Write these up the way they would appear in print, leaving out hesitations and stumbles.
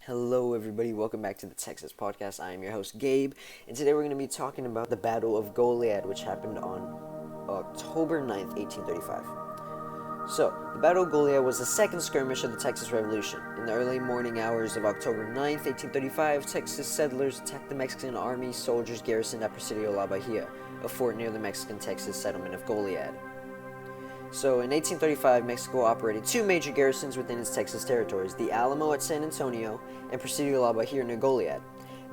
Hello, everybody. Welcome back to the Texas Podcast. I am your host, Gabe, and today we're going to be talking about the Battle of Goliad, which happened on October 9th, 1835. So, the Battle of Goliad was the second skirmish of the Texas Revolution. In the early morning hours of October 9th, 1835, Texas settlers attacked the Mexican army soldiers garrisoned at Presidio La Bahia, a fort near the Mexican-Texas settlement of Goliad. So, in 1835, Mexico operated two major garrisons within its Texas territories, the Alamo at San Antonio and Presidio La Bahia near Goliad.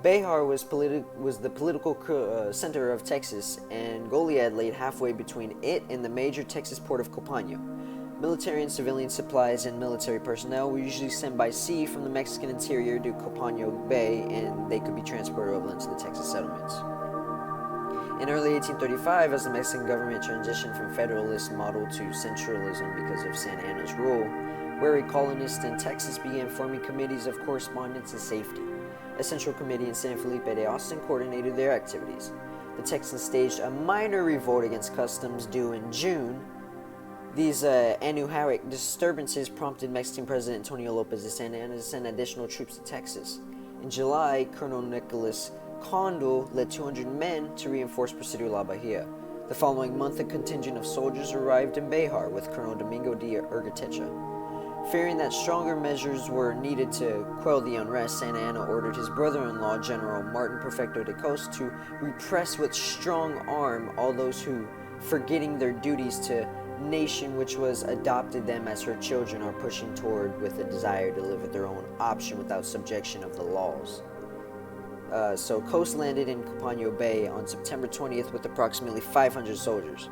Behar was the political center of Texas, and Goliad laid halfway between it and the major Texas port of Copano. Military and civilian supplies and military personnel were usually sent by sea from the Mexican interior to Copano Bay, and they could be transported overland to the Texas settlements. In early 1835, as the Mexican government transitioned from federalist model to centralism because of Santa Anna's rule, wary colonists in Texas began forming committees of correspondence and safety. A central committee in San Felipe de Austin coordinated their activities. The Texans staged a minor revolt against customs due in June. These annuharic disturbances prompted Mexican President Antonio Lopez de Santa Anna to send additional troops to Texas. In July, Colonel Nicholas Condell led 200 men to reinforce Presidio La Bahia. The following month, a contingent of soldiers arrived in Behar with Colonel Domingo de Urgitecha. Fearing that stronger measures were needed to quell the unrest, Santa Anna ordered his brother-in-law, General Martin Perfecto de Cos, to repress with strong arm all those who, forgetting their duties to nation which was adopted them as her children, are pushing toward with a desire to live at their own option without subjection of the laws. So Cos landed in Copano Bay on September 20th with approximately 500 soldiers.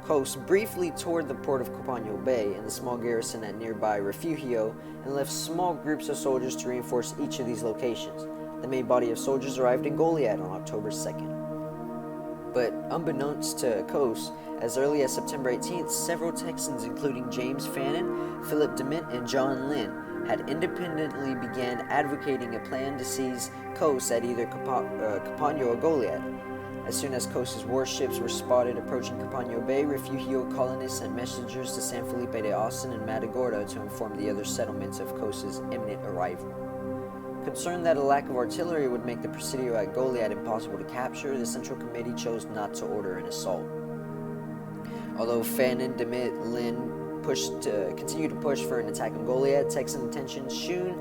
Cos briefly toured the port of Copano Bay and the small garrison at nearby Refugio and left small groups of soldiers to reinforce each of these locations. The main body of soldiers arrived in Goliad on October 2nd. But unbeknownst to Cos, as early as September 18th, several Texans, including James Fannin, Philip DeMint, and John Lynn, had independently began advocating a plan to seize Cos at either Copano or Goliad. As soon as Cos's warships were spotted approaching Copano Bay, Refugio colonists sent messengers to San Felipe de Austin and Matagorda to inform the other settlements of Cos's imminent arrival. Concerned that a lack of artillery would make the Presidio at Goliad impossible to capture, the Central Committee chose not to order an assault. Although Fannin, DeMint, Lynn continued to push for an attack on Goliad, Texan attention soon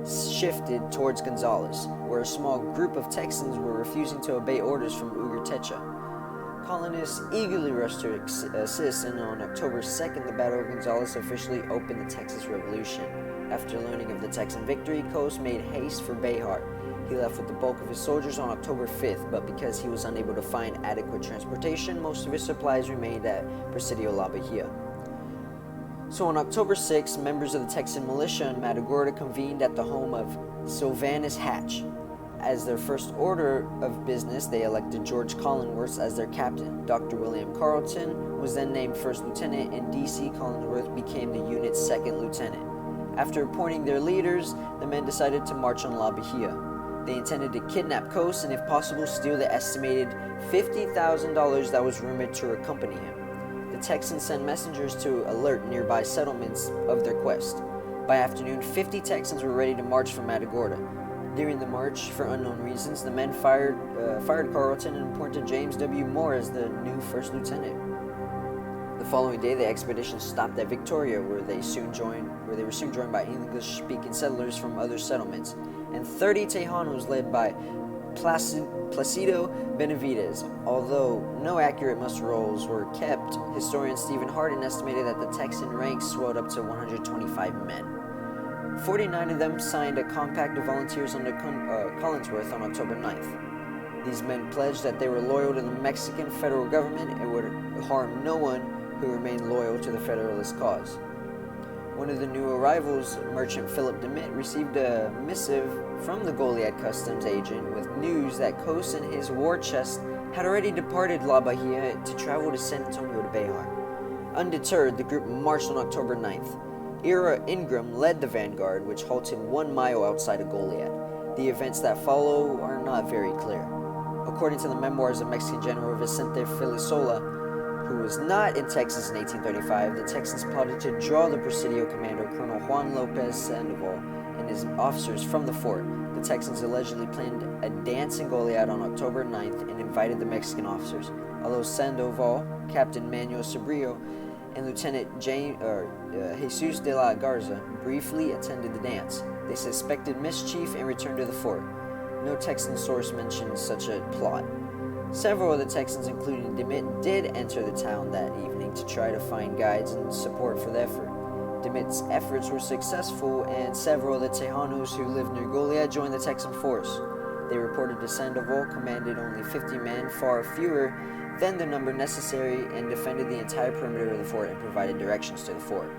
shifted towards Gonzales, where a small group of Texans were refusing to obey orders from Urgitecha. Colonists eagerly rushed to assist, and on October 2nd, the Battle of Gonzales officially opened the Texas Revolution. After learning of the Texan victory, Cos made haste for Behar. He left with the bulk of his soldiers on October 5th, but because he was unable to find adequate transportation, most of his supplies remained at Presidio La Bahia. So on October 6th, members of the Texan militia in Matagorda convened at the home of Sylvanus Hatch. As their first order of business, they elected George Collinsworth as their captain. Dr. William Carleton was then named first lieutenant, and D.C. Collinsworth became the unit's second lieutenant. After appointing their leaders, the men decided to march on La Bahia. They intended to kidnap Cos and, if possible, steal the estimated $50,000 that was rumored to accompany him. The Texans sent messengers to alert nearby settlements of their quest. By afternoon, 50 Texans were ready to march from Matagorda. During the march, for unknown reasons, the men fired Carleton and appointed James W. Moore as the new first lieutenant. The following day, the expedition stopped at Victoria, where they were soon joined by English-speaking settlers from other settlements, and 30 Tejanos led by Placido Benavides. Although no accurate muster rolls were kept, historian Stephen Hardin estimated that the Texan ranks swelled up to 125 men. 49 of them signed a compact of volunteers under Collinsworth on October 9th. These men pledged that they were loyal to the Mexican federal government and would harm no one who remained loyal to the Federalist cause. One of the new arrivals, merchant Philip DeMint, received a missive from the Goliad customs agent with news that Cos and his war chest had already departed La Bahia to travel to San Antonio to Behar. Undeterred, the group marched on October 9th. Ira Ingram led the vanguard, which halted 1 mile outside of Goliad. The events that follow are not very clear. According to the memoirs of Mexican General Vicente Filisola, who was not in Texas in 1835, the Texans plotted to draw the Presidio commander, Colonel Juan Lopez Sandoval, and and his officers from the fort. The Texans allegedly planned a dance in Goliad on October 9th and invited the Mexican officers. Although Sandoval, Captain Manuel Sobrio, and Lieutenant Jesus de la Garza briefly attended the dance, they suspected mischief and returned to the fort. No Texan source mentions such a plot. Several of the Texans, including DeMitt, did enter the town that evening to try to find guides and support for the effort. DeMitt's efforts were successful, and several of the Tejanos who lived near Goliad joined the Texan force. They reported to Sandoval commanded only 50 men, far fewer than the number necessary, and defended the entire perimeter of the fort and provided directions to the fort.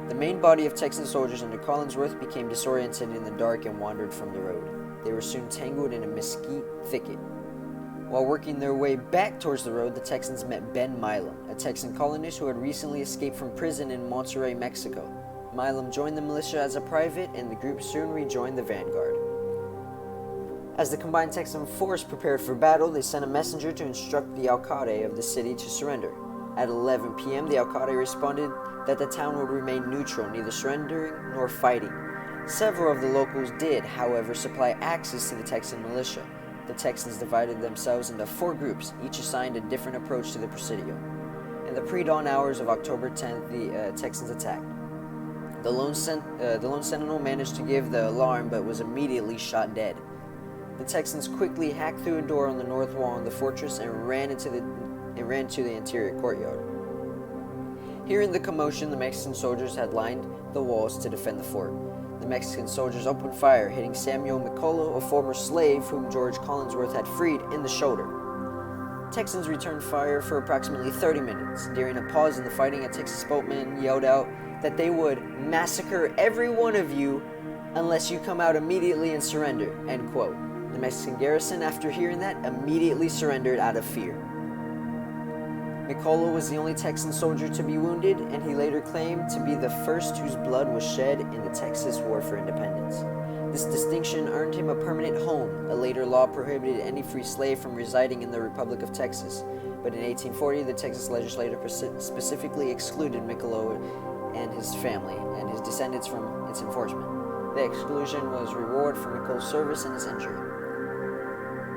The main body of Texan soldiers under Collinsworth became disoriented in the dark and wandered from the road. They were soon tangled in a mesquite thicket. While working their way back towards the road, the Texans met Ben Milam, a Texan colonist who had recently escaped from prison in Monterrey, Mexico. Milam joined the militia as a private, and the group soon rejoined the vanguard. As the combined Texan force prepared for battle, they sent a messenger to instruct the alcalde of the city to surrender. At 11 p.m., the alcalde responded that the town would remain neutral, neither surrendering nor fighting. Several of the locals did, however, supply axes to the Texan militia. The Texans divided themselves into 4 groups, each assigned a different approach to the Presidio. In the pre-dawn hours of October 10th, the Texans attacked. The lone sentinel managed to give the alarm, but was immediately shot dead. The Texans quickly hacked through a door on the north wall of the fortress and ran to the interior courtyard. Hearing the commotion, the Mexican soldiers had lined the walls to defend the fort. The Mexican soldiers opened fire, hitting Samuel Micolo, a former slave whom George Collinsworth had freed, in the shoulder. Texans returned fire for approximately 30 minutes. During a pause in the fighting, a Texas boatman yelled out that they would massacre every one of you unless you come out immediately and surrender, end quote. The Mexican garrison, after hearing that, immediately surrendered out of fear. Micolo was the only Texan soldier to be wounded, and he later claimed to be the first whose blood was shed in the Texas War for Independence. This distinction earned him a permanent home. A later law prohibited any free slave from residing in the Republic of Texas, but in 1840, the Texas legislature specifically excluded Micolo and his family and his descendants from its enforcement. The exclusion was reward for Micolo's service and his injury.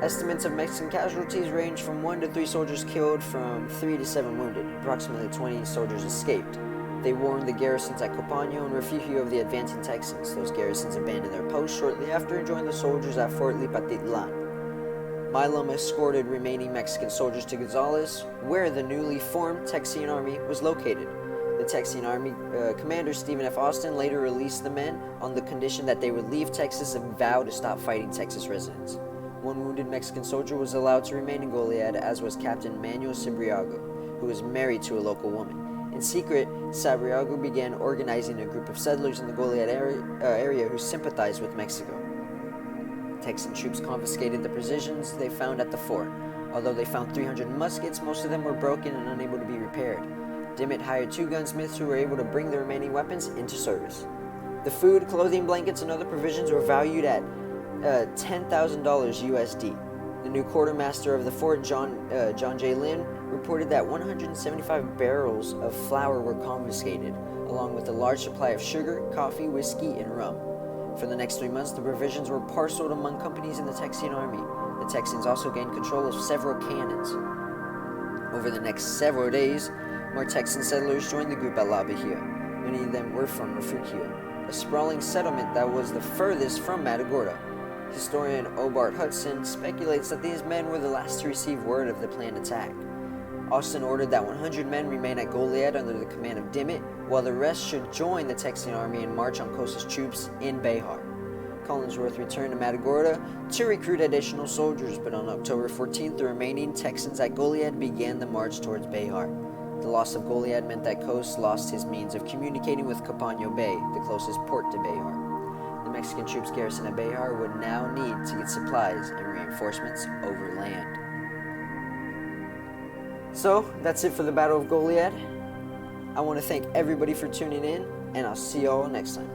Estimates of Mexican casualties range from 1 to 3 soldiers killed, from 3 to 7 wounded. Approximately 20 soldiers escaped. They warned the garrisons at Copano and Refugio of the advancing Texans. Those garrisons abandoned their posts shortly after and joined the soldiers at Fort Lipatitlan. Milam escorted remaining Mexican soldiers to Gonzales, where the newly formed Texian Army was located. The Texian Army commander, Stephen F. Austin, later released the men on the condition that they would leave Texas and vow to stop fighting Texas residents. One wounded Mexican soldier was allowed to remain in Goliad, as was Captain Manuel Sabriago, who was married to a local woman. In secret, Sabriago began organizing a group of settlers in the Goliad area who sympathized with Mexico. Texan troops confiscated the provisions they found at the fort. Although they found 300 muskets, most of them were broken and unable to be repaired. Dimmitt hired 2 gunsmiths who were able to bring the remaining weapons into service. The food, clothing, blankets, and other provisions were valued at $10,000 USD. The new quartermaster of the fort, John J. Lynn, reported that 175 barrels of flour were confiscated, along with a large supply of sugar, coffee, whiskey, and rum. For the next 3 months, the provisions were parceled among companies in the Texian army. The Texans also gained control of several cannons. Over the next several days, more Texan settlers joined the group at La Bahia. Many of them were from Refugio, a sprawling settlement that was the furthest from Matagorda. Historian Obart Hudson speculates that these men were the last to receive word of the planned attack. Austin ordered that 100 men remain at Goliad under the command of Dimmitt, while the rest should join the Texian army and march on Cosa's troops in Behar. Collinsworth returned to Matagorda to recruit additional soldiers, but on October 14th, the remaining Texans at Goliad began the march towards Behar. The loss of Goliad meant that Cos lost his means of communicating with Copano Bay, the closest port to Behar. The Mexican troops garrisoned at Behar would now need to get supplies and reinforcements over land. So, that's it for the Battle of Goliad. I want to thank everybody for tuning in, and I'll see you all next time.